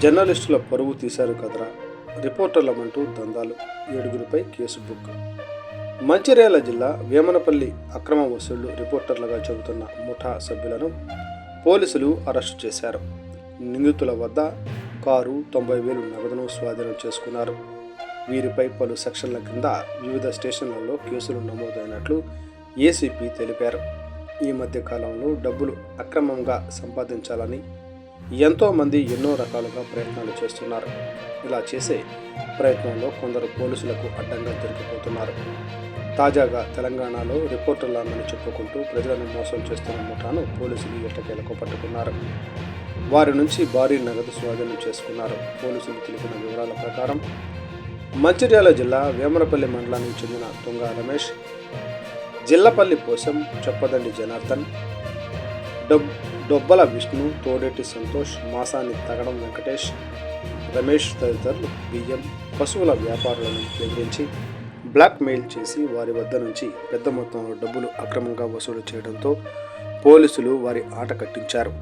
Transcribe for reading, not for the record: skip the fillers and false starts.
జర్నలిస్టుల పరువు తీశారు కదరా, రిపోర్టర్లమంటూ దందాలు, 7గురిపై కేసు బుక్. మంచిర్యాల జిల్లా వేమనపల్లి అక్రమ వసూళ్లు రిపోర్టర్లుగా చెబుతున్న ముఠా సభ్యులను పోలీసులు అరెస్టు చేశారు. నిందితుల వద్ద కారు, 90,000 నగదును స్వాధీనం చేసుకున్నారు. వీరిపై పలు సెక్షన్ల కింద వివిధ స్టేషన్లలో కేసులు నమోదైనట్లు ఏసీపీ తెలిపారు. ఈ మధ్య కాలంలో డబ్బులు అక్రమంగా సంపాదించాలని ఎంతోమంది ఎన్నో రకాలుగా ప్రయత్నాలు చేస్తున్నారు. ఇలా చేసే ప్రయత్నంలో కొందరు పోలీసులకు అడ్డంగా దొరికిపోతున్నారు. తాజాగా తెలంగాణలో రిపోర్టర్లను చెప్పుకుంటూ ప్రజలను మోసం చేస్తున్న ముఠాను పోలీసులు ఎట్టకేలకు పట్టుకున్నారు. వారి నుంచి భారీ నగదు స్వాధీనం చేసుకున్నారు. పోలీసులు తెలిపిన వివరాల ప్రకారం మంచిర్యాల జిల్లా వేమనపల్లి మండలానికి చెందిన తుంగా రమేష్, జిల్లపల్లి పోసం, చొప్పదండి జనార్దన్, డొబ్బల విష్ణు, తోడేటి సంతోష్, మాసాని తగడం వెంకటేష్, రమేష్ తదితరులు బియ్యం, పశువుల వ్యాపారులను బెదిరించి బ్లాక్ మెయిల్ చేసి వారి వద్ద నుంచి పెద్ద మొత్తంలో డబ్బులు అక్రమంగా వసూలు చేయడంతో పోలీసులు వారి ఆట కట్టించారు.